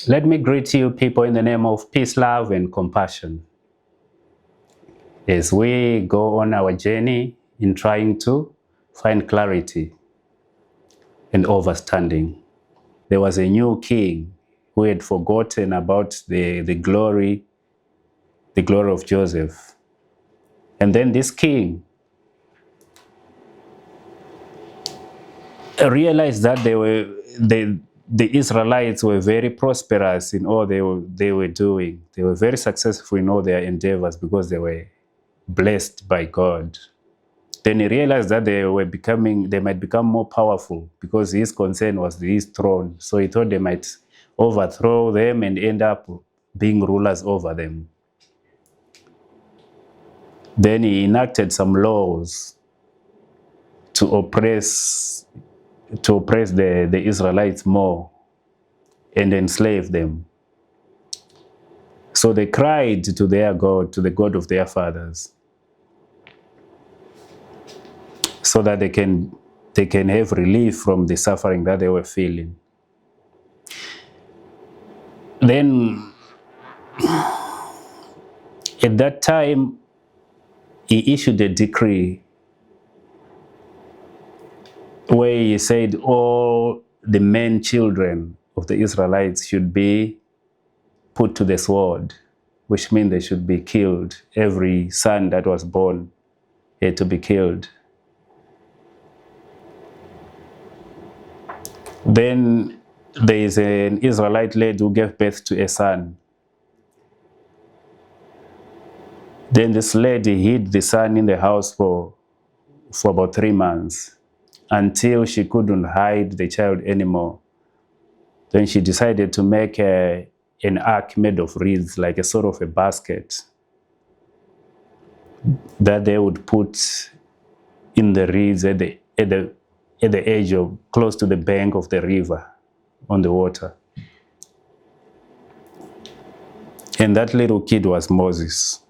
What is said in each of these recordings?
Let me greet you people in the name of peace, love, and compassion. As we go on our journey in trying to find clarity and overstanding, there was a new king who had forgotten about the glory of Joseph. And then this king realized that the Israelites were very prosperous in all they were doing. They were very successful in all their endeavors because they were blessed by God. Then he realized that they might become more powerful because his concern was his throne. So he thought they might overthrow them and end up being rulers over them. Then he enacted some laws to oppress the Israelites more and enslave them. So they cried to their God, to the God of their fathers, so that they can have relief from the suffering that they were feeling. Then at that time, he issued a decree where he said all the men children of the Israelites should be put to the sword, which means they should be killed. Every son that was born had to be killed. Then there is an Israelite lady who gave birth to a son. Then this lady hid the son in the house for about 3 months until she couldn't hide the child anymore. Then she decided to make an ark made of reeds, like a sort of a basket that they would put in the reeds at the edge of, close to the bank of the river on the water. And that little kid was Moses.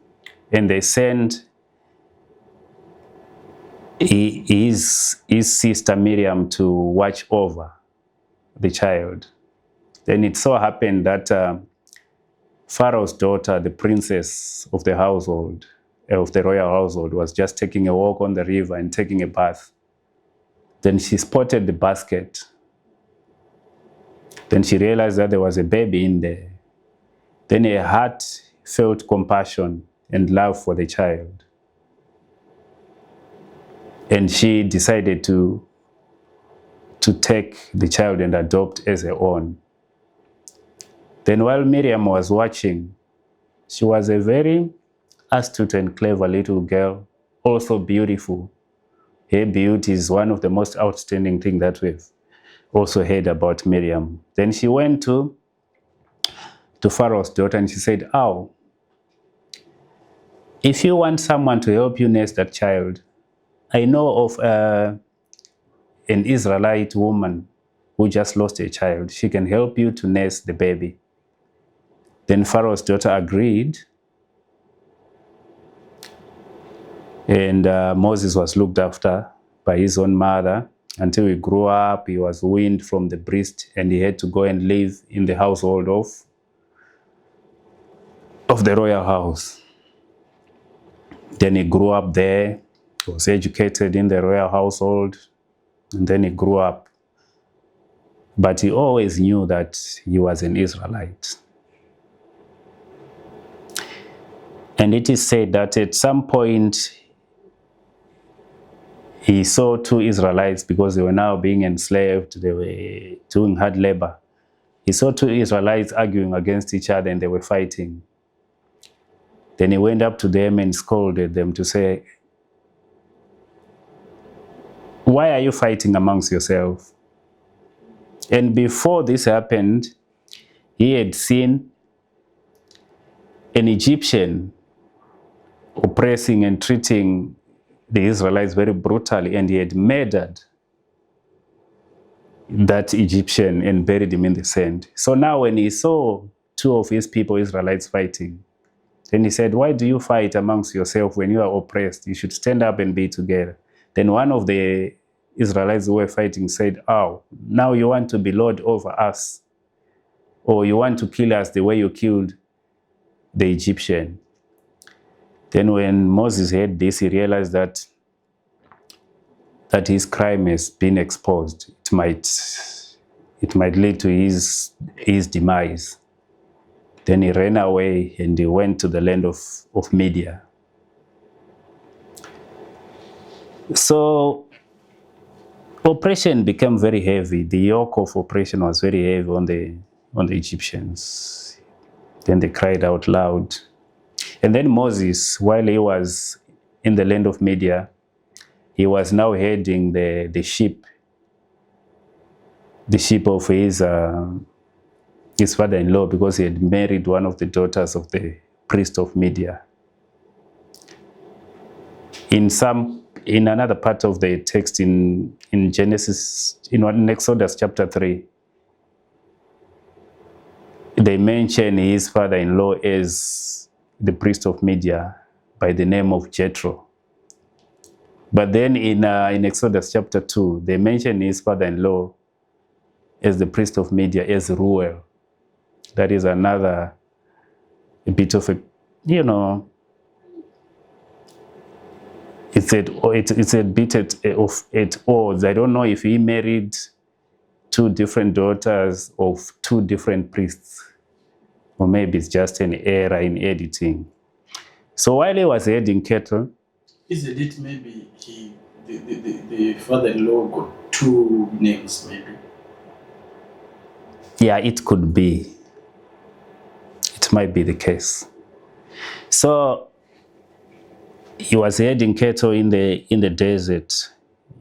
And they sent his sister Miriam to watch over the child. Then it so happened that Pharaoh's daughter, the princess of the household, of the royal household, was just taking a walk on the river and taking a bath. Then she spotted the basket. Then she realized that there was a baby in there. Then her heart felt compassion and love for the child. And she decided to take the child and adopt as her own. Then while Miriam was watching, she was a very astute and clever little girl, also beautiful. Her beauty is one of the most outstanding things that we've also heard about Miriam. Then she went to Pharaoh's daughter and she said, "Oh, if you want someone to help you nurse that child, I know of an Israelite woman who just lost a child. She can help you to nurse the baby." Then Pharaoh's daughter agreed. And Moses was looked after by his own mother until he grew up. He was weaned from the breast and he had to go and live in the household of the royal house. Then he grew up there, was educated in the royal household, and then he grew up. But he always knew that he was an Israelite. And it is said that at some point, he saw 2 Israelites, because they were now being enslaved, they were doing hard labor. He saw 2 Israelites arguing against each other and they were fighting. Then he went up to them and scolded them to say, "Why are you fighting amongst yourselves?" And before this happened, he had seen an Egyptian oppressing and treating the Israelites very brutally, and he had murdered that Egyptian and buried him in the sand. So now when he saw 2 of his people, Israelites, fighting, then he said, "Why do you fight amongst yourself when you are oppressed? You should stand up and be together." Then one of the Israelites who were fighting said, "Oh, now you want to be Lord over us. or you want to kill us the way you killed the Egyptian. Then when Moses heard this, he realized that his crime has been exposed. It might lead to his demise. Then he ran away and he went to the land of Media. So oppression became very heavy. The yoke of oppression was very heavy on the Egyptians. Then they cried out loud. And then Moses, while he was in the land of Media, he was now heading the sheep of his father-in-law, because he had married one of the daughters of the priest of Media. In another part of the text in Genesis, in Exodus chapter 3, they mention his father-in-law as the priest of Media by the name of Jethro. But then in Exodus chapter 2, they mention his father-in-law as the priest of Media as Ruel. That is another bit of a, it's a bit at odds. I don't know if he married two different daughters of two different priests, or maybe it's just an error in editing. So while he was herding cattle, isn't it maybe the father-in-law got two names, maybe? Yeah, it could be. It might be the case. So he was herding cattle in the desert,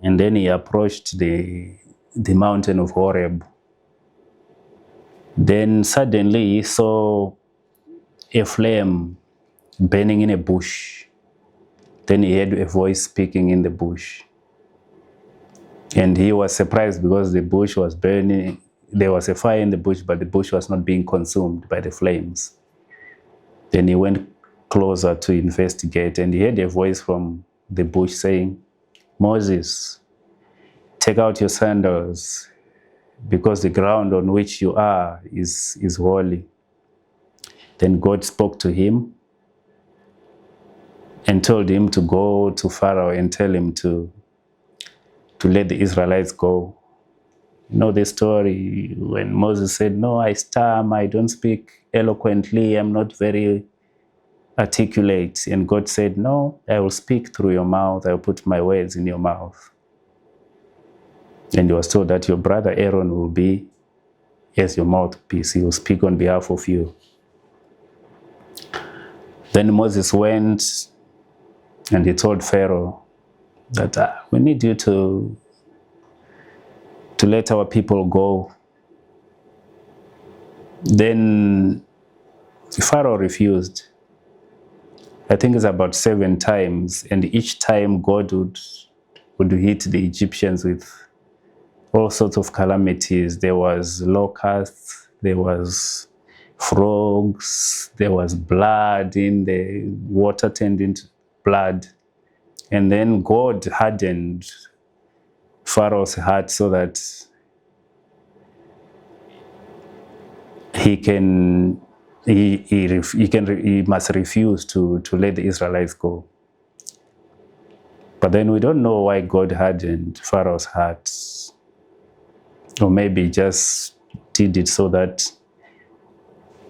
and then he approached the mountain of Horeb. Then suddenly he saw a flame burning in a bush. Then he heard a voice speaking in the bush. And he was surprised because the bush was burning. There was a fire in the bush, but the bush was not being consumed by the flames. Then he went closer to investigate, and he heard a voice from the bush saying, "Moses, take out your sandals, because the ground on which you are is holy." Then God spoke to him and told him to go to Pharaoh and tell him to let the Israelites go. You know the story when Moses said, "No, I stammer, I don't speak eloquently, I'm not very articulate." And God said, "No, I will speak through your mouth, I will put my words in your mouth." And he was told that your brother Aaron will be as your mouthpiece, he will speak on behalf of you. Then Moses went and he told Pharaoh that we need you to let our people go. Then Pharaoh refused. I think it's about 7 times, and each time God would hit the Egyptians with all sorts of calamities. There was locusts, there was frogs, there was blood in the water turned into blood. And then God hardened Pharaoh's heart so that he must refuse to let the Israelites go. But then we don't know why God hardened Pharaoh's heart. Or maybe he just did it so that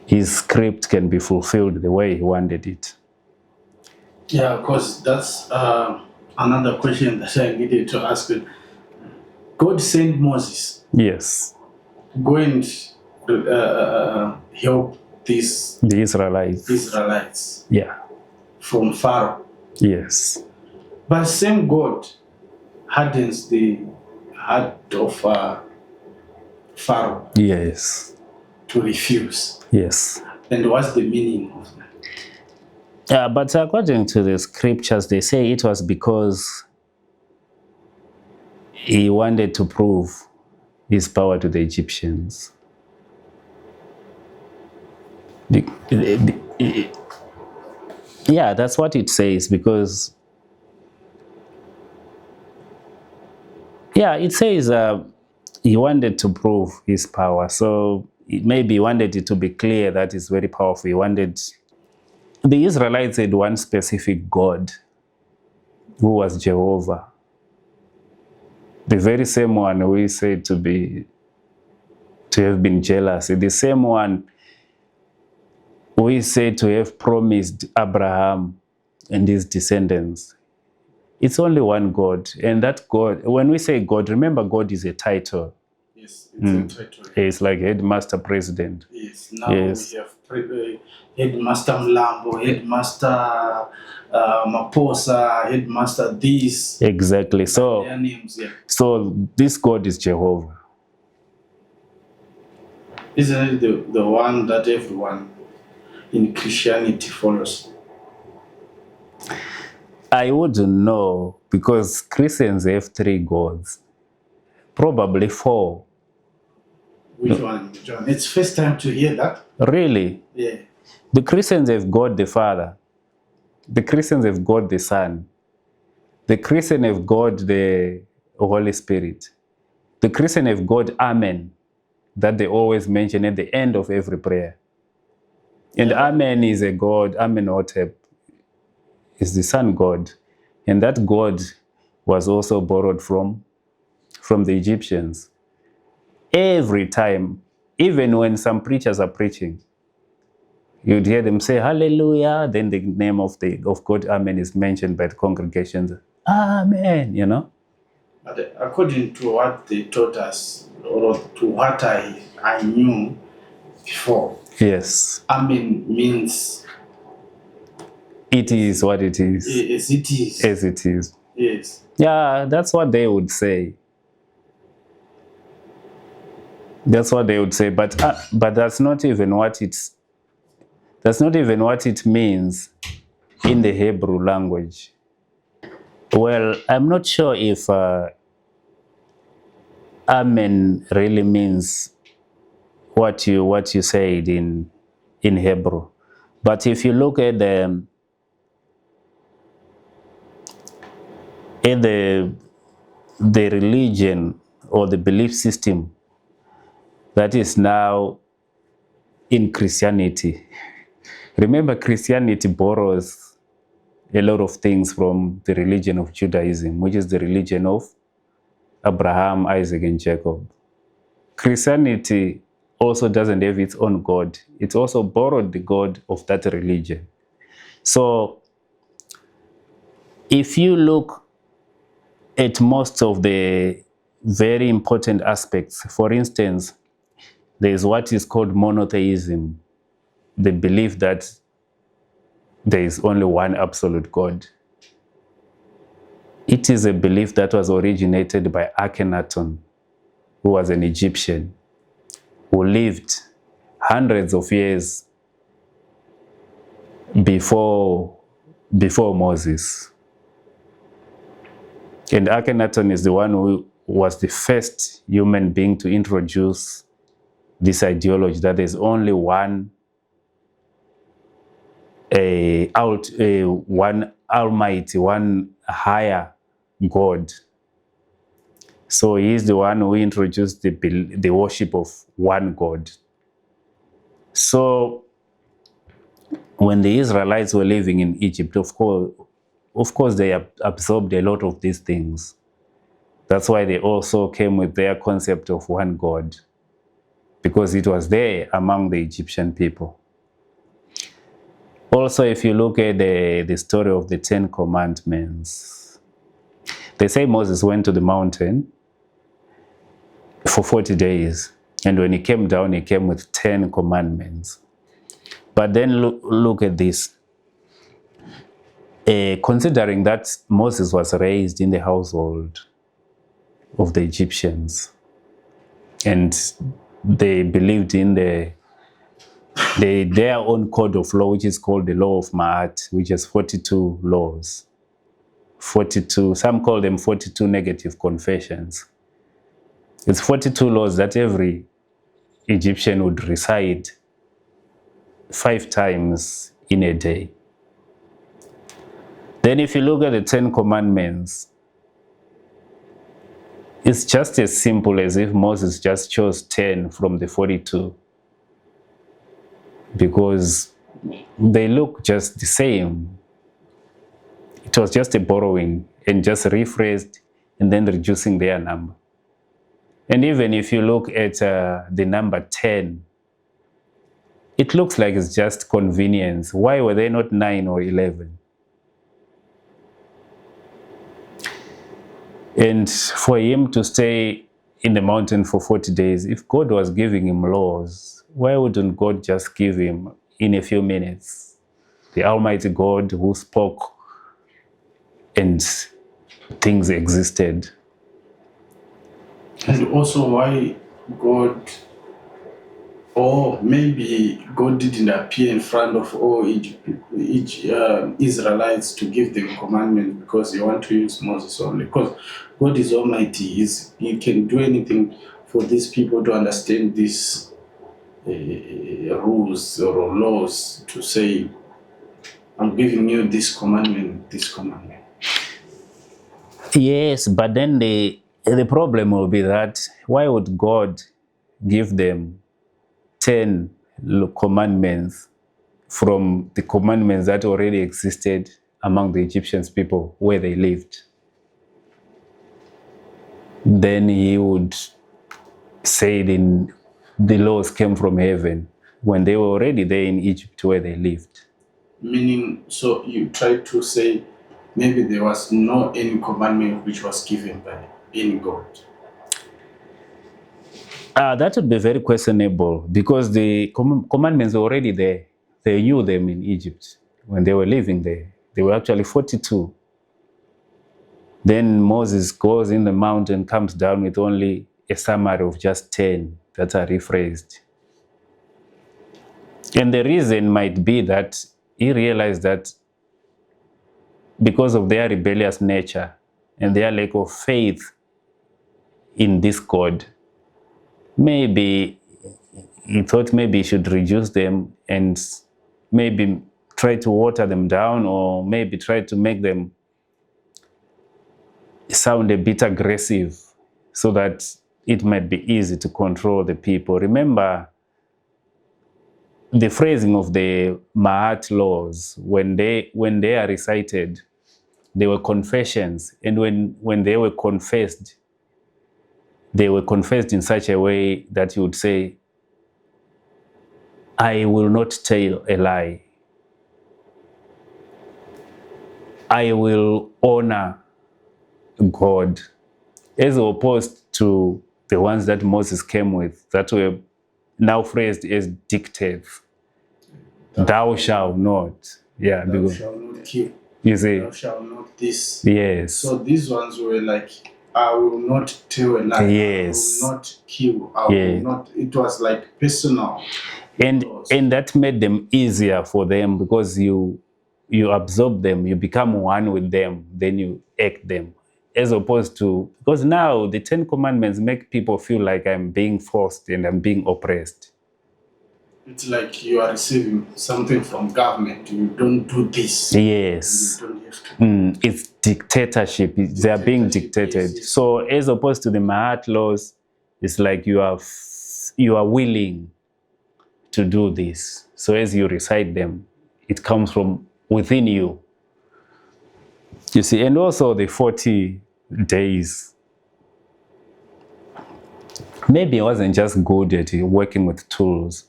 his script can be fulfilled the way he wanted it. Yeah, of course, that's another question that I needed to ask you. God sent Moses. Yes. Go and help the Israelites. Yeah. From Pharaoh. Yes. But same God hardens the heart of Pharaoh. Yes. To refuse. Yes. And what's the meaning of that? Yeah, but according to the scriptures, they say it was because he wanted to prove his power to the Egyptians. Yeah, that's what it says, because it says he wanted to prove his power. So maybe he wanted it to be clear that it's very powerful. He wanted, the Israelites had one specific God who was Jehovah. The very same one we said to have been jealous. The same one we said to have promised Abraham and his descendants. It's only one God. And that God, when we say God, remember God is a title. Yes, it's a title. It's like headmaster president. Yes, now we have headmaster Mlambo, headmaster Maposa, headmaster this. Exactly. So, their names, yeah. So this God is Jehovah. Isn't it the one that everyone in Christianity follows? I wouldn't know, because Christians have 3 gods, probably 4. Which one, John? It's first time to hear that. Really? Yeah. The Christians have God the Father. The Christians have God the Son. The Christian have God the Holy Spirit. The Christian have God Amen, that they always mention at the end of every prayer. And Amen is a God, Amenhotep is the sun god. And that God was also borrowed from the Egyptians. Every time, even when some preachers are preaching, you'd hear them say, hallelujah, then the name of God, Amen, is mentioned by the congregations. Amen, you know? But according to what they taught us, or to what I knew before, yes, Amen means it is what it is. As it is. As it is. Yes. Yeah, that's what they would say. That's what they would say, but that's not even what it's. That's not even what it means in the Hebrew language. Well, I'm not sure if Amen really means what you said in Hebrew, but if you look at the religion or the belief system that is now in Christianity. Remember, Christianity borrows a lot of things from the religion of Judaism, which is the religion of Abraham, Isaac, and Jacob. Christianity also doesn't have its own God. It's also borrowed the God of that religion. So if you look at most of the very important aspects, for instance, there's what is called monotheism, the belief that there is only one absolute God. It is a belief that was originated by Akhenaton, who was an Egyptian, who lived hundreds of years before Moses. And Akhenaton is the one who was the first human being to introduce this ideology that there's only one one almighty, one higher God. So he is the one who introduced the worship of one God. So when the Israelites were living in Egypt, of course they absorbed a lot of these things. That's why they also came with their concept of one God, because it was there among the Egyptian people. Also, if you look at the story of the 10 Commandments, they say Moses went to the mountain for 40 days. And when he came down, he came with 10 commandments. But then look at this. Considering that Moses was raised in the household of the Egyptians, and they believed in their own code of law, which is called the law of Ma'at, which has 42 laws. 42, some call them 42 negative confessions. It's 42 laws that every Egyptian would recite 5 times in a day. Then if you look at the 10 Commandments, it's just as simple as if Moses just chose 10 from the 42 because they look just the same. It was just a borrowing and just rephrased and then reducing their number. And even if you look at the number 10, it looks like it's just convenience. Why were they not 9 or 11? And for him to stay in the mountain for 40 days, if God was giving him laws, why wouldn't God just give him in a few minutes? The Almighty God who spoke and things existed. And also why God, or maybe God didn't appear in front of all Israelites to give them commandments because they want to use Moses only. Because God is almighty, He can do anything for these people to understand these rules or laws, to say, I'm giving you this commandment, this commandment. Yes, but then the problem will be that why would God give them 10 commandments from the commandments that already existed among the Egyptian people where they lived? Then he would say the laws came from heaven when they were already there in Egypt where they lived. Meaning, so you try to say maybe there was no any commandment which was given by any God. That would be very questionable because the commandments were already there. They knew them in Egypt when they were living there. They were actually 42. Then Moses goes in the mountain, comes down with only a summary of just 10 that are rephrased. And the reason might be that he realized that because of their rebellious nature and their lack of faith in this God, maybe he thought maybe he should reduce them and maybe try to water them down, or maybe try to make them sound a bit aggressive so that it might be easy to control the people. Remember, the phrasing of the Ma'at laws, when they are recited, they were confessions, and when they were confessed in such a way that you would say, I will not tell a lie. I will honor God, as opposed to the ones that Moses came with that were now phrased as dictates. Thou shalt not. Yeah, Thou shalt not kill. You see? Thou shalt not this. Yes. So these ones were like, I will not tell a lie. Yes. I will not kill. I will not. It was like personal. And that made them easier for them because you absorb them, you become one with them, then you act them. As opposed to, because now the 10 commandments make people feel like I'm being forced and I'm being oppressed. It's like you are receiving something from government. You don't do this. Yes. You don't have to. It's dictatorship. They are being dictated. Yes. So as opposed to the Ma'at laws, it's like you are willing to do this. So as you recite them, it comes from within you. You see, and also the 40 days. Maybe I wasn't just good at working with tools.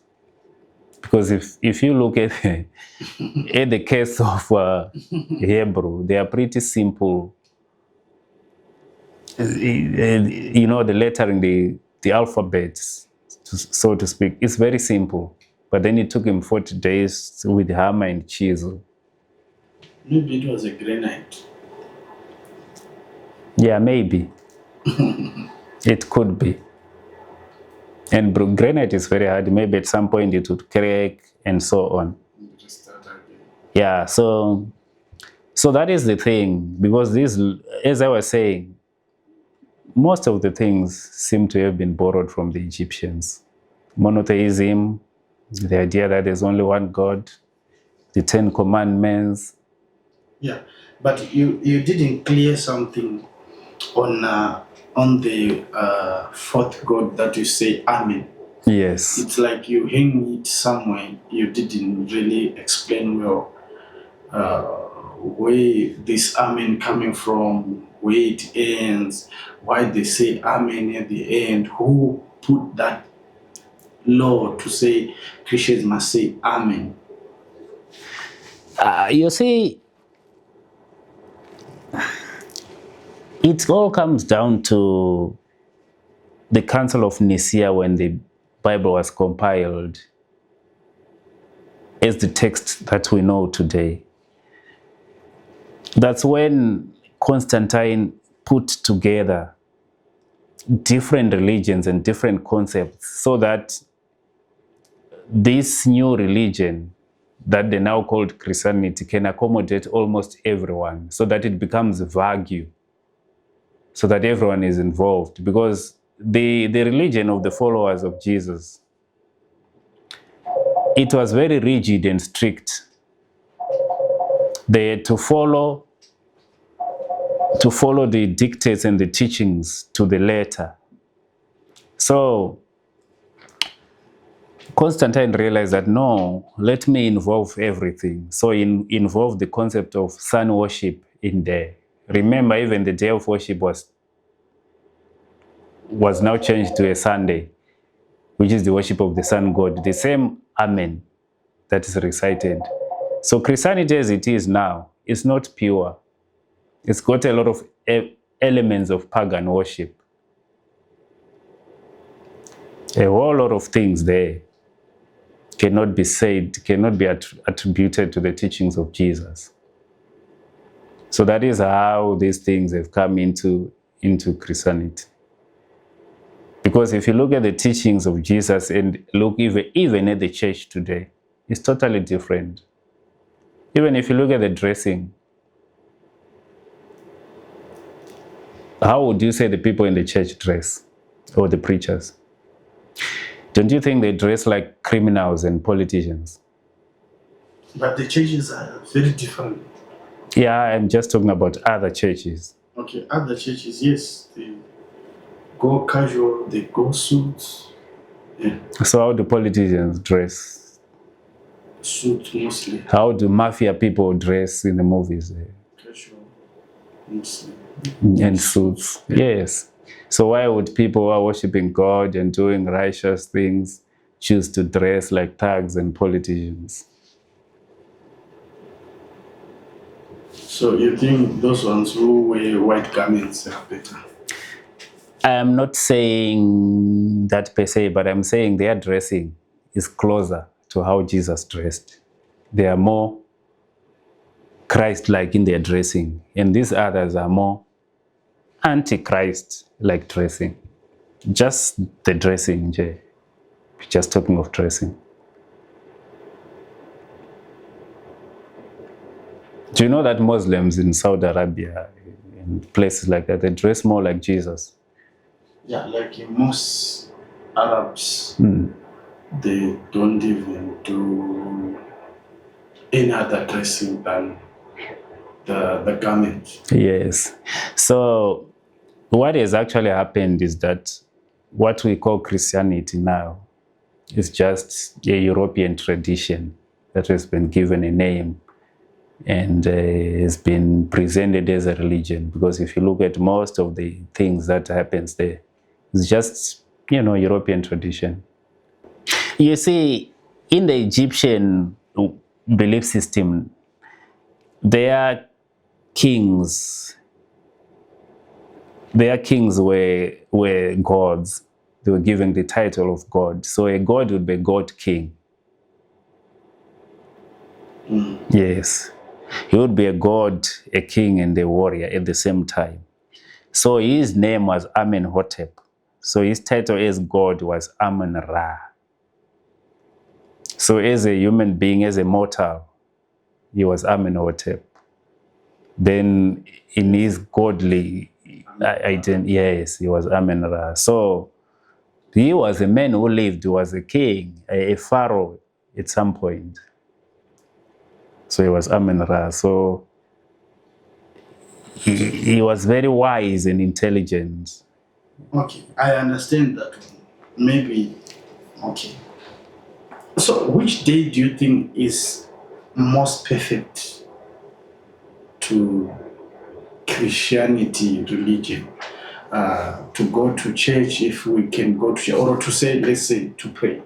Because if you look at the case of Hebrew, they are pretty simple. You know, the lettering, the alphabets, so to speak, it's very simple. But then it took him 40 days with hammer and chisel. Maybe it was a granite. Yeah, maybe. It could be. And granite is very hard. Maybe at some point it would crack and so on. Yeah, so that is the thing. Because this, as I was saying, most of the things seem to have been borrowed from the Egyptians. Monotheism, the idea that there's only one God, the 10 Commandments. Yeah, but you didn't clear something on the fourth God that you say Amen. Yes. It's like you hang it somewhere. You didn't really explain well where this amen coming from, where it ends, why they say amen at the end, who put that law to say Christians must say amen. You see, it all comes down to the Council of Nicaea when the Bible was compiled as the text that we know today. That's when Constantine put together different religions and different concepts so that this new religion that they now called Christianity can accommodate almost everyone, so that it becomes vague, so that everyone is involved. Because the religion of the followers of Jesus, it was very rigid and strict. They had to follow the dictates and the teachings to the letter. So Constantine realized that, no, let me involve everything. So involve the concept of sun worship in there. Remember, even the day of worship was now changed to a Sunday, which is the worship of the sun god, the same amen that is recited. So Christianity as it is now is not pure. It's got a lot of elements of pagan worship. A whole lot of things there cannot be said, cannot be attributed to the teachings of Jesus. So that is how these things have come into Christianity. Because if you look at the teachings of Jesus and look even at the church today, it's totally different. Even if you look at the dressing, how would you say the people in the church dress, or the preachers? Don't you think they dress like criminals and politicians? But the churches are very different. Yeah, I'm just talking about other churches. Okay, other churches, yes, they go casual, they go suits. Yeah. So how do politicians dress? Suit mostly. How do mafia people dress in the movies? Casual, mostly. And suits. Yes. So why would people who are worshiping God and doing righteous things choose to dress like thugs and politicians? So you think those ones who wear white garments are better? I am not saying that per se, but I'm saying their dressing is closer to how Jesus dressed. They are more Christ-like in their dressing, and these others are more anti-Christ-like dressing. Just the dressing, Jay. Just talking of dressing. Do you know that Muslims in Saudi Arabia and places like that, they dress more like Jesus? Yeah, like in most Arabs, they don't even do any other dressing than the garment. Yes. So what has actually happened is that what we call Christianity now is just a European tradition that has been given a name and has been presented as a religion. Because if you look at most of the things that happens there, it's just, European tradition. You see, in the Egyptian belief system, their kings were gods. They were given the title of God. So a god would be God King. Yes. He would be a god, a king, and a warrior at the same time. So his name was Amenhotep. So his title as God was Amun-Ra. So as a human being, as a mortal, he was Amenhotep. Then in his godly identity, yes, he was Amun-Ra. So he was a man who lived, he was a king, a pharaoh at some point. So he was Amun-Ra. So he was very wise and intelligent. Okay, I understand that. Maybe Okay. So, which day do you think is most perfect to Christianity religion? To go to church, if we can go to church, or to say, let's say, to pray.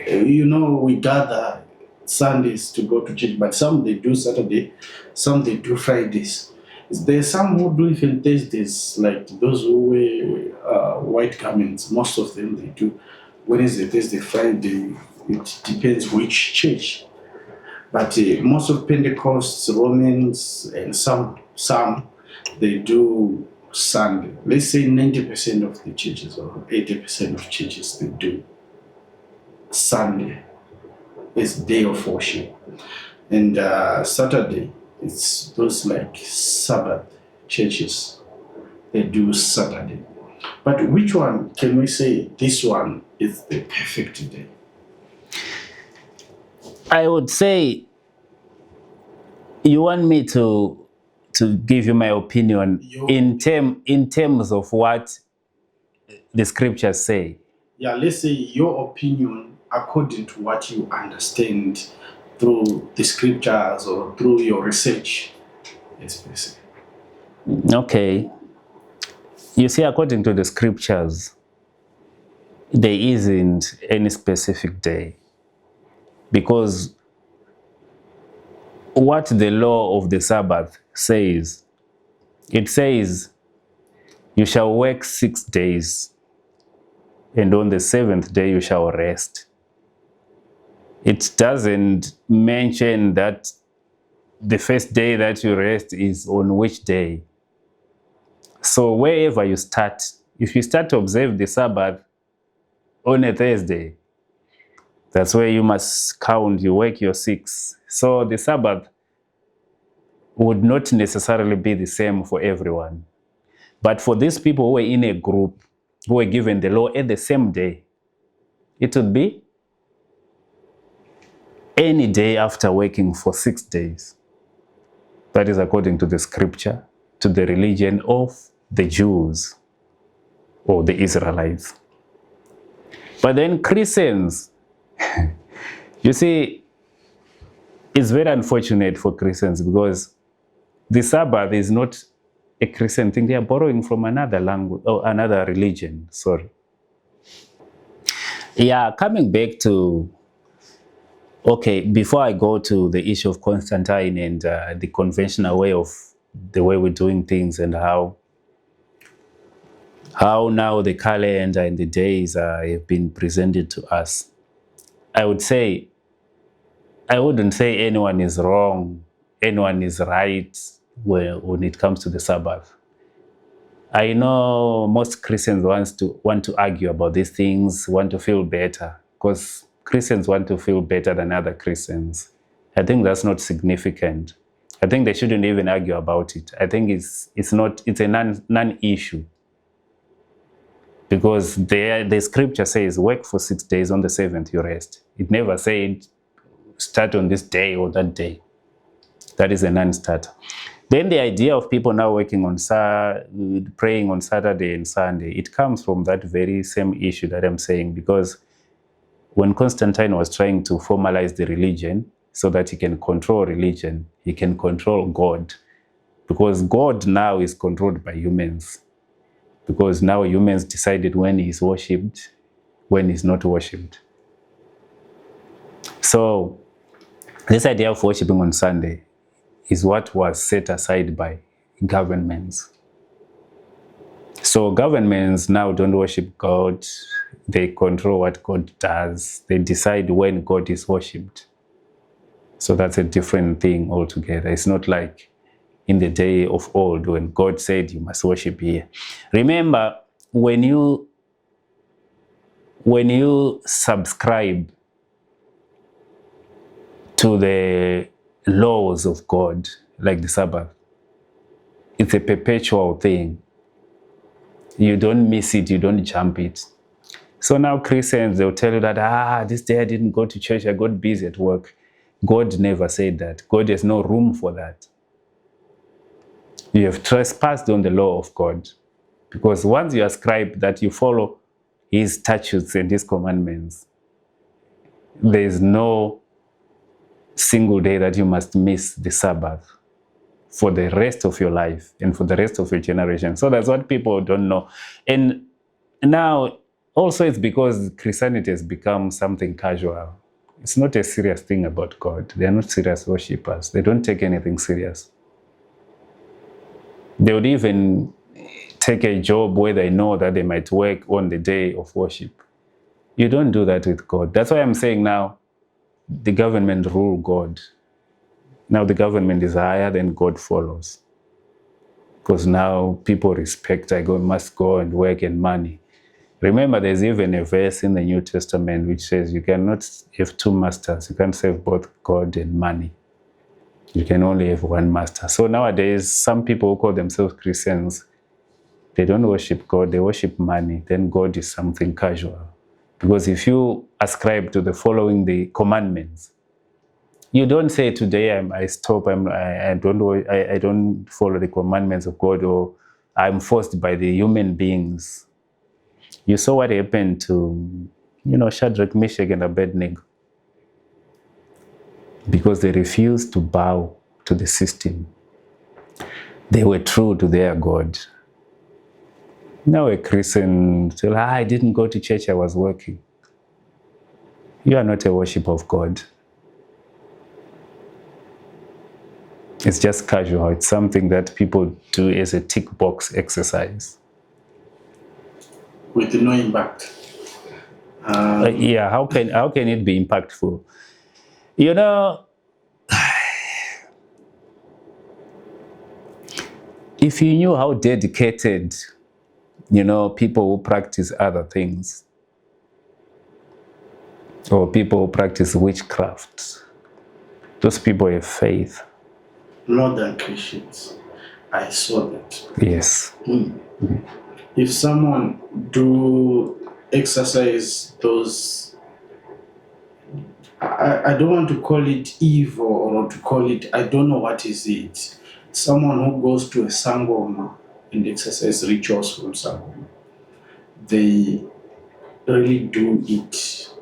We gather Sundays to go to church, but some they do Saturday, some they do Fridays. There's some who do even Thursdays, like those who wear white garments. Most of them they do Wednesday, Thursday, Friday. It depends which church. But most of Pentecosts, Romans, and some they do Sunday. Let's say 90% of the churches or 80% of churches they do Sunday is day of worship, and Saturday it's those like Sabbath churches they do Saturday. But which one can we say this one is the perfect day? I would say, you want me to give you my opinion in terms of what the scriptures say. Yeah, let's say your opinion according to what you understand through the scriptures or through your research. Yes. Okay. You see, according to the scriptures, there isn't any specific day, because what the law of the Sabbath says, it says, you shall work 6 days, and on the 7th day you shall rest. It doesn't mention that the first day that you rest is on which day. So wherever you start, if you start to observe the Sabbath on a Thursday, that's where you must count, you work your 6. So the Sabbath would not necessarily be the same for everyone. But for these people who were in a group, who were given the law at the same day, it would be any day after working for 6 days. That is according to the scripture, to the religion of the Jews or the Israelites. But then Christians, you see, it's very unfortunate for Christians, because the Sabbath is not a Christian thing. They are borrowing from another language or another religion. Sorry. Yeah, coming back to, okay, before I go to the issue of Constantine and the conventional way of the way we're doing things, and how now the calendar and the days have been presented to us, I wouldn't say anyone is wrong, anyone is right when it comes to the Sabbath. I know most Christians want to argue about these things, want to feel better, because Christians want to feel better than other Christians. I think that's not significant. I think they shouldn't even argue about it. I think it's a non-issue. Because the scripture says, work for 6 days, on the 7th you rest. It never said, start on this day or that day. That is a non-starter. Then the idea of people now working on praying on Saturday and Sunday, it comes from that very same issue that I'm saying, because when Constantine was trying to formalize the religion so that he can control religion, he can control God, because God now is controlled by humans, because now humans decided when he's worshipped, when he's not worshipped. So this idea of worshipping on Sunday is what was set aside by governments. So governments now don't worship God. They control what God does. They decide when God is worshipped. So that's a different thing altogether. It's not like in the day of old when God said you must worship here. Remember, when you subscribe to the laws of God, like the Sabbath, it's a perpetual thing. You don't miss it, you don't jump it. So now Christians, they'll tell you that, this day I didn't go to church, I got busy at work. God never said that. God has no room for that. You have trespassed on the law of God. Because once you ascribe that you follow his statutes and his commandments. There is no single day that you must miss the Sabbath for the rest of your life and for the rest of your generation. So that's what people don't know. And now, also it's because Christianity has become something casual. It's not a serious thing about God. They are not serious worshippers. They don't take anything serious. They would even take a job where they know that they might work on the day of worship. You don't do that with God. That's why I'm saying now, the government rule God. Now the government is higher than God follows. Because now people respect, I must go and work and money. Remember, there's even a verse in the New Testament which says you cannot have two masters. You can't serve both God and money. You can only have one master. So nowadays, some people who call themselves Christians, they don't worship God, they worship money. Then God is something casual. Because if you ascribe to following the commandments, you don't say today I stop, I don't follow the commandments of God, or I'm forced by the human beings. You saw what happened to, Shadrach, Meshach, and Abednego, because they refused to bow to the system. They were true to their God. Now a Christian say, I didn't go to church, I was working. You are not a worshiper of God. It's just casual. It's something that people do as a tick box exercise. With no impact. Yeah, how can it be impactful? If you knew how dedicated, people who practice other things, or people who practice witchcraft, those people have faith. More than Christians. I saw that. Yes. If someone do exercise those, I don't want to call it evil or to call it, I don't know what is it. Someone who goes to a Sangoma and exercise rituals from Sangoma, they really do it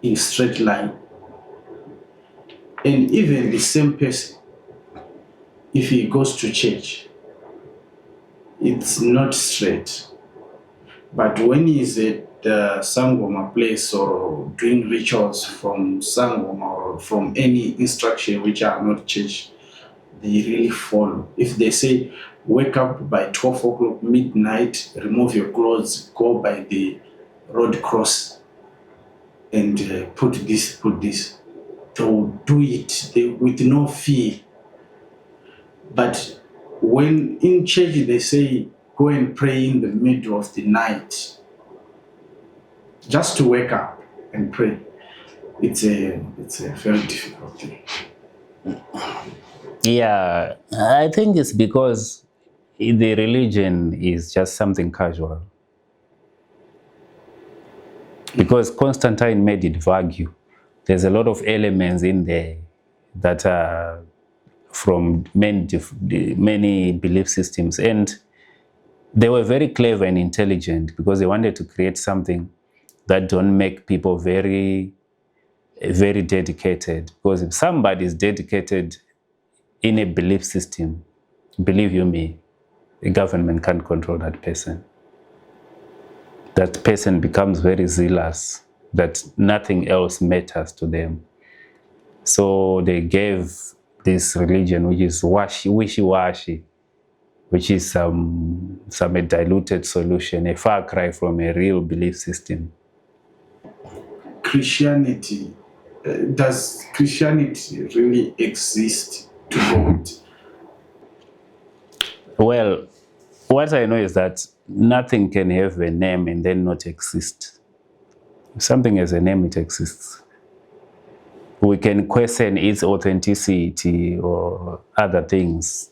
in straight line. And even the same person, if he goes to church, it's not straight. But when he's at the Sangoma place or doing rituals from Sangoma or from any instruction which are not church, they really follow. If they say, wake up by 12 o'clock midnight, remove your clothes, go by the road cross and put this, they will do it with no fear. But when in church they say, go and pray in the middle of the night, just to wake up and pray, it's a very difficult thing. Yeah, I think it's because the religion is just something casual. Because Constantine made it vague. There's a lot of elements in there that are from many belief systems, and they were very clever and intelligent because they wanted to create something that don't make people very, very dedicated. Because if somebody is dedicated in a belief system, believe you me, the government can't control that person. That person becomes very zealous, that nothing else matters to them. So they gave this religion, which is wishy-washy, which is some a diluted solution, a far cry from a real belief system. Christianity, does Christianity really exist to God? Well, what I know is that nothing can have a name and then not exist. If something has a name, it exists. We can question its authenticity or other things,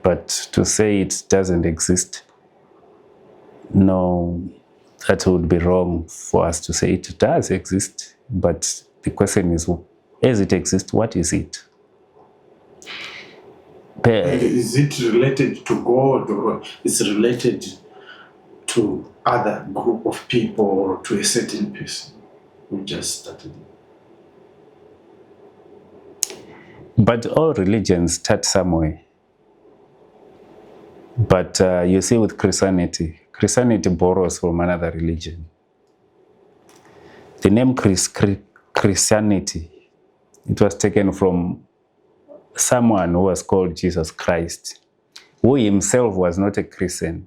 but to say it doesn't exist, no, that would be wrong for us to say it does exist. But the question is, as it exists, what is it? Is it related to God or is it related to other group of people or to a certain person who just started it. But all religions start somewhere. But you see with Christianity borrows from another religion. The name Christianity, it was taken from someone who was called Jesus Christ, who himself was not a Christian.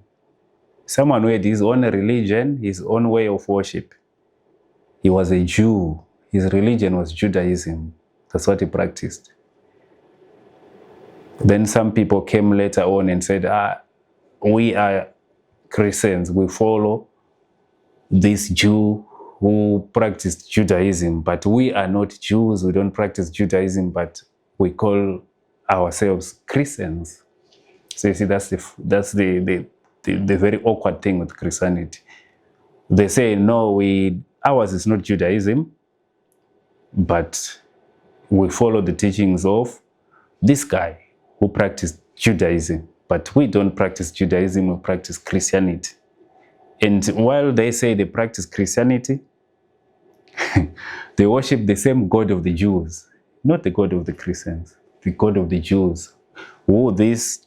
Someone who had his own religion, his own way of worship. He was a Jew. His religion was Judaism. That's what he practiced. Then some people came later on and said, we are Christians. We follow this Jew who practiced Judaism, but we are not Jews. We don't practice Judaism, but we call ourselves Christians. So you see, that's the very awkward thing with Christianity. They say, no, ours is not Judaism, but we follow the teachings of this guy who practiced Judaism. But we don't practice Judaism, we practice Christianity. And while they say they practice Christianity, they worship the same God of the Jews, not the God of the Christians, the God of the Jews, who this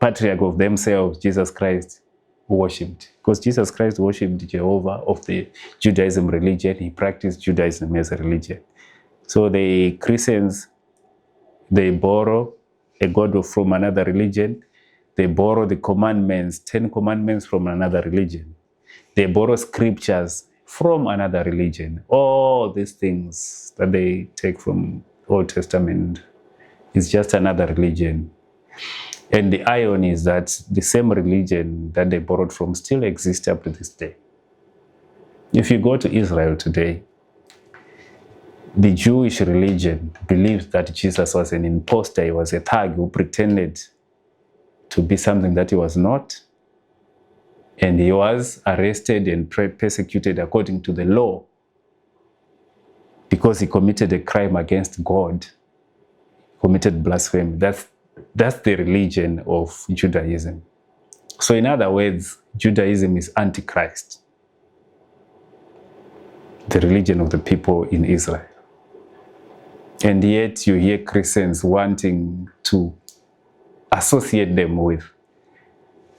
patriarch of themselves, Jesus Christ, worshipped. Because Jesus Christ worshipped Jehovah of the Judaism religion. He practiced Judaism as a religion. So the Christians, they borrow a God from another religion. They borrow the commandments, 10 commandments from another religion. They borrow scriptures from another religion. All these things that they take from Old Testament is just another religion. And the irony is that the same religion that they borrowed from still exists up to this day. If you go to Israel today, the Jewish religion believes that Jesus was an imposter. He was a thug who pretended to be something that he was not. And he was arrested and persecuted according to the law because he committed a crime against God, committed blasphemy. That's the religion of Judaism. So in other words, Judaism is Antichrist, the religion of the people in Israel. And yet you hear Christians wanting to associate them with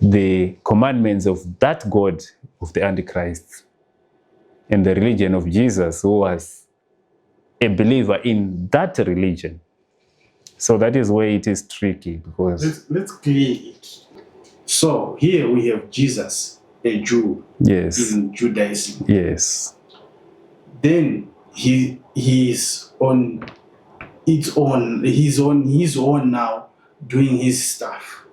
the commandments of that God of the Antichrist and the religion of Jesus, who was a believer in that religion. So that is where it is tricky, because let's clear it. So here we have Jesus, a Jew, yes, in Judaism. yes, Then he's on his own now, doing his stuff.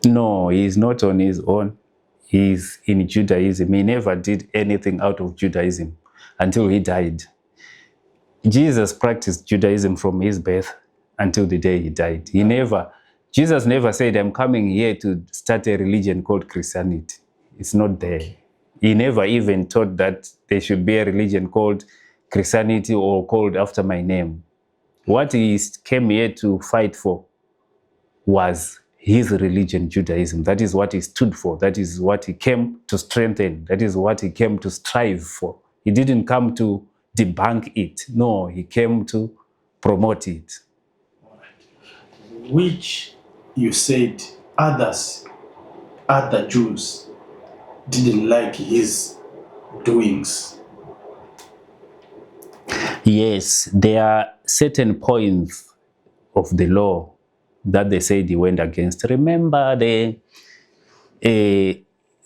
no, he's not on his own. He's in Judaism. He never did anything out of Judaism until he died. Jesus practiced Judaism from his birth until the day he died. Jesus never said, I'm coming here to start a religion called Christianity. It's not there. He never even taught that there should be a religion called Christianity or called after my name. What he came here to fight for was his religion, Judaism. That is what he stood for. That is what he came to strengthen. That is what he came to strive for. He didn't come to debunk it. No, he came to promote it. Which you said other Jews didn't like his doings. Yes, there are certain points of the law that they said he went against. Remember, the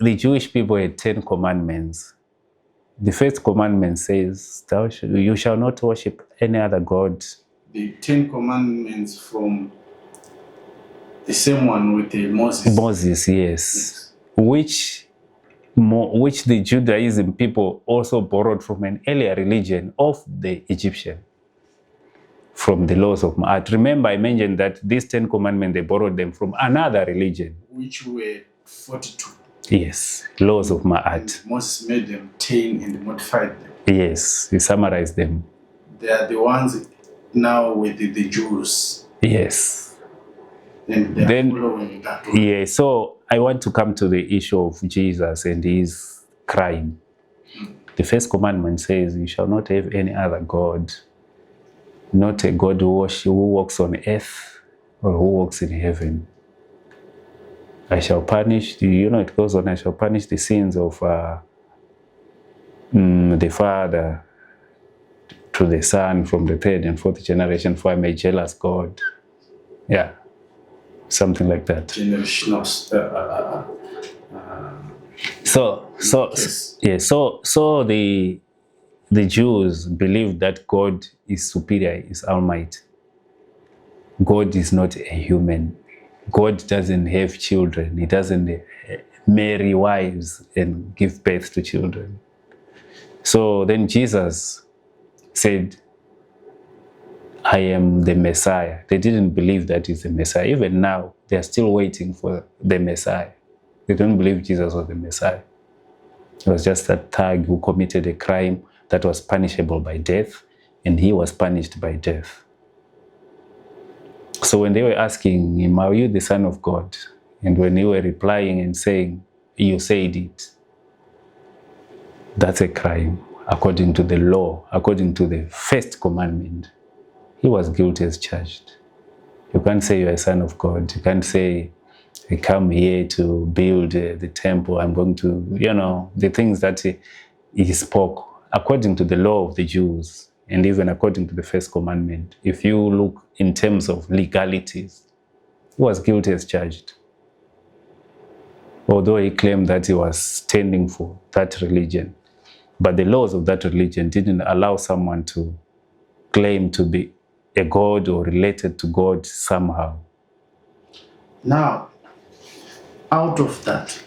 Jewish people had 10 commandments. The first commandment says, you shall not worship any other god. The 10 commandments from the same one with the Moses. Moses, yes. Which the Judaism people also borrowed from an earlier religion of the Egyptian, from the laws of Ma'at. Remember, I mentioned that these 10 commandments, they borrowed them from another religion. Which were 42. Yes, laws of Ma'at. And Moses made them 10 and modified them. Yes, he summarized them. They are the ones now with the Jews. Yes. And they are following that one. Yeah, so I want to come to the issue of Jesus and his crime. The first commandment says, you shall not have any other God, not a God who walks on earth or who walks in heaven. I shall punish, it goes on, I shall punish the sins of the Father to the Son from the third and fourth generation, for I'm a jealous God. Yeah, something like that. Generational. So the Jews believed that God is superior, is almighty. God is not a human. God doesn't have children. He doesn't marry wives and give birth to children. So then Jesus said, I am the Messiah. They didn't believe that he's the Messiah. Even now, they are still waiting for the Messiah. They don't believe Jesus was the Messiah. He was just a thug who committed a crime that was punishable by death, and he was punished by death. So when they were asking him, are you the Son of God? And when he were replying and saying, you said it, that's a crime according to the law, according to the first commandment. He was guilty as charged. You can't say you're a son of God. You can't say, I come here to build the temple. I'm going to, the things that he spoke according to the law of the Jews and even according to the first commandment. If you look in terms of legalities, he was guilty as charged. Although he claimed that he was standing for that religion, but the laws of that religion didn't allow someone to claim to be a God or related to God somehow. Now, out of that,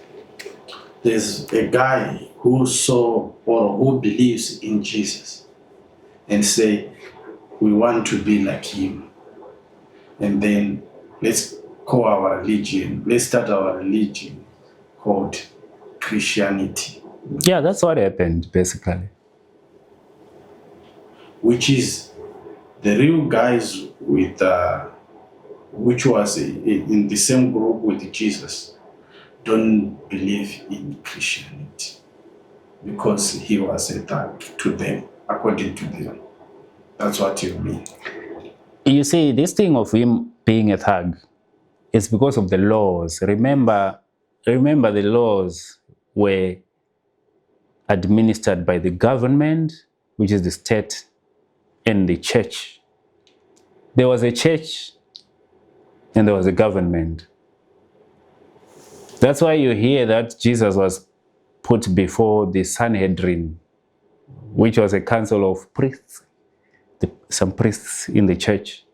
there's a guy who saw or who believes in Jesus and say, we want to be like him. And then let's call our religion, let's start our religion called Christianity. Yeah, that's what happened, basically. Which is the real guys with, which was in the same group with Jesus, don't believe in Christianity because he was a thug to them, according to them. That's what you mean. You see, this thing of him being a thug is because of the laws. Remember the laws were administered by the government, which is the state, and the church. There was a church and there was a government. That's why you hear that Jesus was put before the Sanhedrin, which was a council of priests, some priests in the church.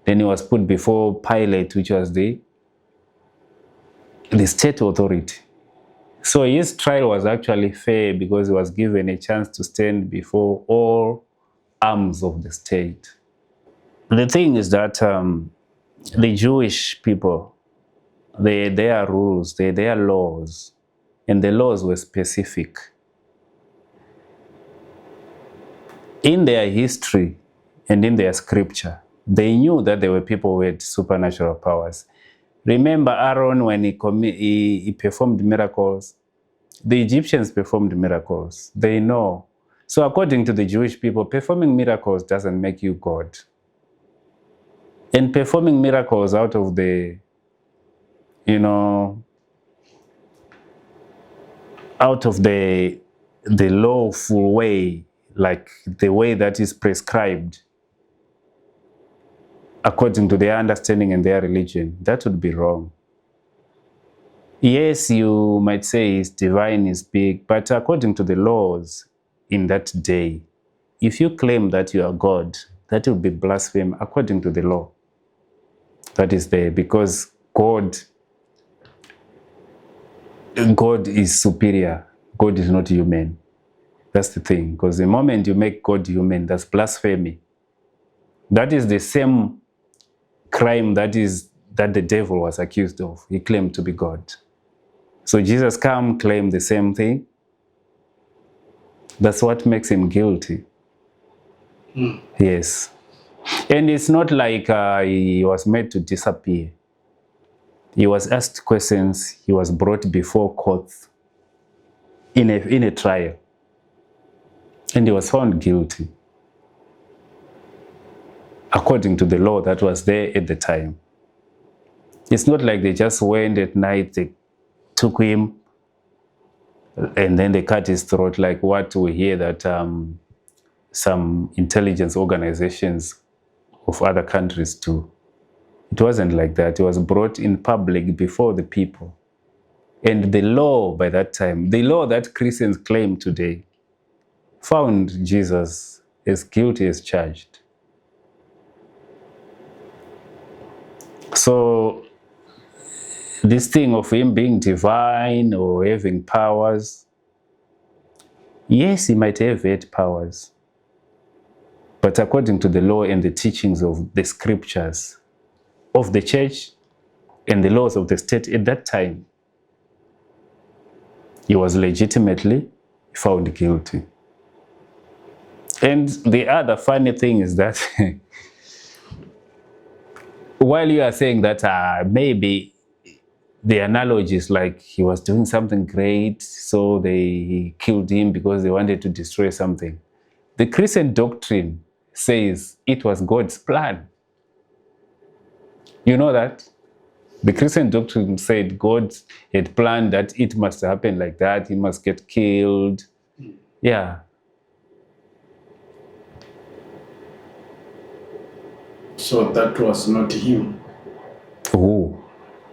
Then he was put before Pilate, which was the state authority. So his trial was actually fair because he was given a chance to stand before all arms of the state. The thing is that the Jewish people, their rules, their laws, and the laws were specific. In their history and in their scripture, they knew that there were people who had supernatural powers. Remember Aaron when he performed miracles? The Egyptians performed miracles. They know. So according to the Jewish people, performing miracles doesn't make you God. And performing miracles out of the, out of the lawful way, like the way that is prescribed according to their understanding and their religion, that would be wrong. Yes, you might say it's divine, is big, but according to the laws in that day, if you claim that you are God, that would be blasphemy according to the law. That is there, because God is superior. God is not human. That's the thing. Because the moment you make God human, that's blasphemy. That is the same crime that the devil was accused of. He claimed to be God. So Jesus claimed the same thing. That's what makes him guilty. Yes. And it's not like he was made to disappear. He was asked questions. He was brought before courts in a trial. And he was found guilty according to the law that was there at the time. It's not like they just went at night, they took him, and then they cut his throat, like what we hear that some intelligence organizations of other countries do. It wasn't like that. It was brought in public before the people. And the law by that time, the law that Christians claim today, found Jesus as guilty as charged. So this thing of him being divine or having powers, yes, he might have had powers. But according to the law and the teachings of the scriptures of the church and the laws of the state at that time, he was legitimately found guilty. And the other funny thing is that while you are saying that maybe the analogy is like he was doing something great, so they killed him because they wanted to destroy something. The Christian doctrine says it was God's plan. You know that? The Christian doctrine said God had planned that it must happen like that, he must get killed. Yeah. So that was not him. Who?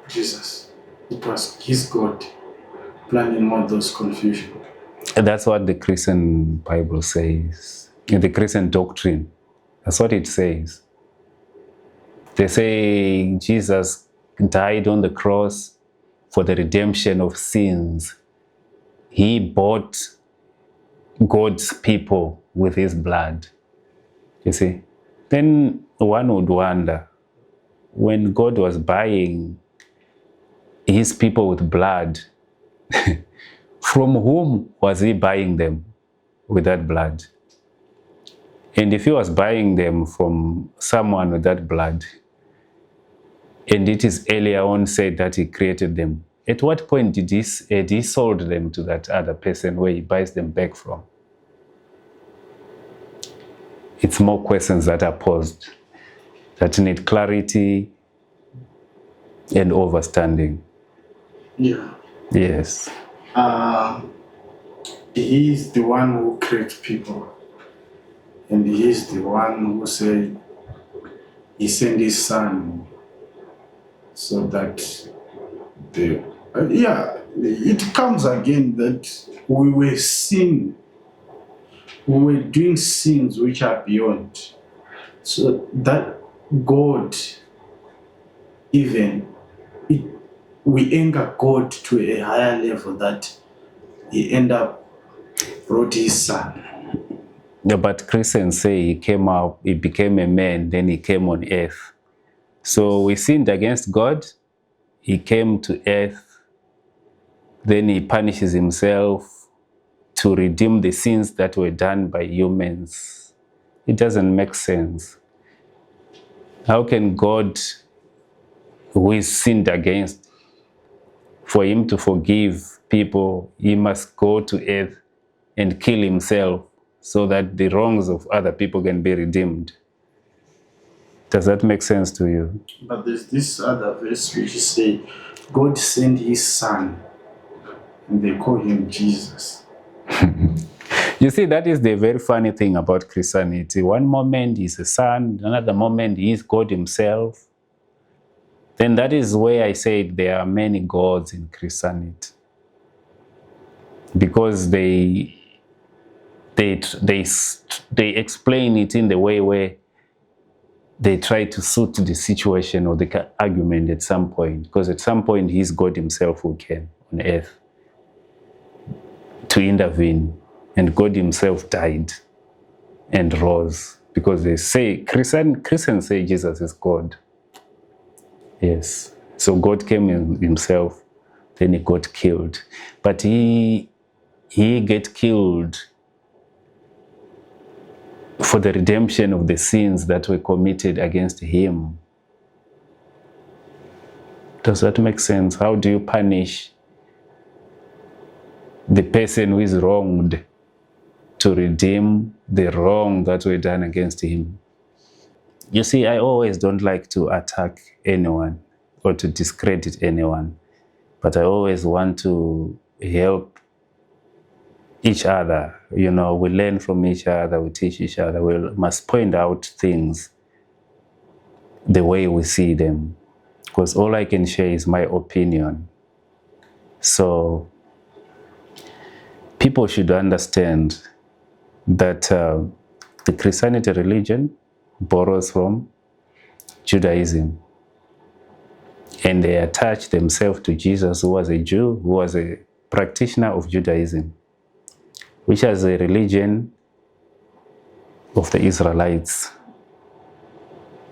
Jesus. It was his God planning all those confusion. And that's what the Christian Bible says. In the Christian doctrine, that's what it says. They say Jesus died on the cross for the redemption of sins. He bought God's people with his blood. You see? Then one would wonder, when God was buying his people with blood, from whom was he buying them with that blood? And if he was buying them from someone with that blood, and it is earlier on said that he created them, at what point did he sold them to that other person where he buys them back from? It's more questions that are posed that need clarity and overstanding. Yeah. Yes. He is the one who creates people. And he is the one who said he sent his son so that it comes again that we were sin. We were doing sins which are beyond. So that God, we anger God to a higher level that he brought his son. Yeah, but Christians say he came up, he became a man, then he came on earth. So we sinned against God, he came to earth, then he punishes himself to redeem the sins that were done by humans. It doesn't make sense. How can God, who is sinned against, for him to forgive people, he must go to earth and kill himself so that the wrongs of other people can be redeemed? Does that make sense to you? But there's this other verse which says, God sent his son, and they call him Jesus. You see, that is the very funny thing about Christianity. One moment he's a son, another moment he is God himself. Then that is where I said there are many gods in Christianity. Because they explain it in the way where they try to suit the situation or the argument at some point. Because at some point he's God himself who came on earth to intervene. And God himself died and rose. Because they say, Christians say Jesus is God. Yes. So God came in himself, then he got killed. But he get killed for the redemption of the sins that were committed against him. Does that make sense? How do you punish the person who is wronged to redeem the wrong that were done against him? You see, I always don't like to attack anyone or to discredit anyone, but I always want to help each other. You know, we learn from each other, we teach each other, we must point out things the way we see them, because all I can share is my opinion. So people should understand that the Christianity religion borrows from Judaism, and they attach themselves to Jesus, who was a Jew, who was a practitioner of Judaism, which is a religion of the Israelites,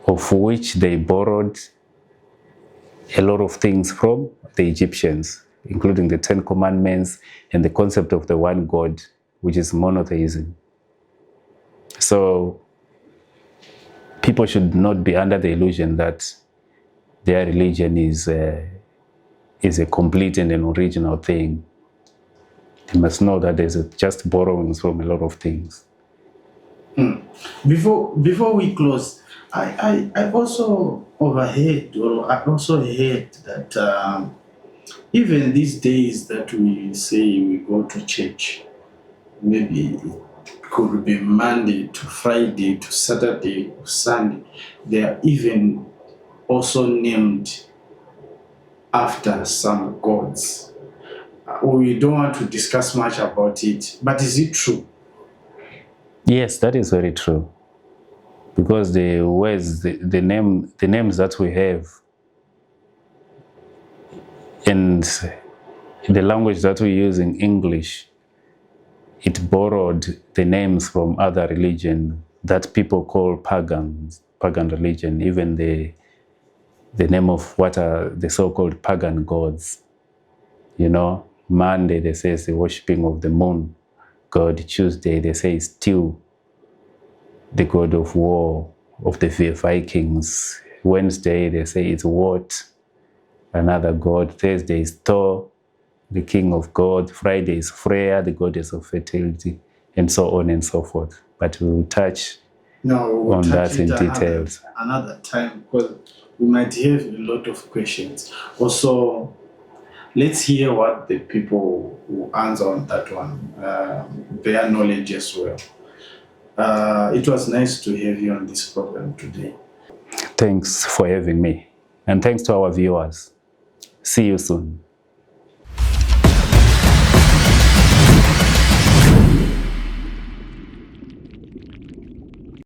of which they borrowed a lot of things from the Egyptians, including the 10 Commandments and the concept of the one God, which is monotheism. So people should not be under the illusion that their religion is a complete and an original thing. They must know that there's just borrowings from a lot of things. Before we close, I also overheard, or I also heard that even these days that we say we go to church, maybe it could be Monday to Friday to Saturday or Sunday, they are even also named after some gods. We don't want to discuss much about it, but is it true? Yes, that is very true. Because the words, the names that we have, and the language that we use in English, it borrowed the names from other religion that people call pagan religion, even the name of what are the so-called pagan gods. You know, Monday they say it's the worshipping of the moon god. Tuesday they say it's still the god of war of the Vikings. Wednesday they say it's what, another god. Thursday is Thor, the king of God. Friday is Freya, the goddess of fertility, and so on and so forth. But we will touch on that in details another time, because we might have a lot of questions. Also, let's hear what the people who answer on that one, their knowledge as well. It was nice to have you on this program today. Thanks for having me, and thanks to our viewers. See you soon.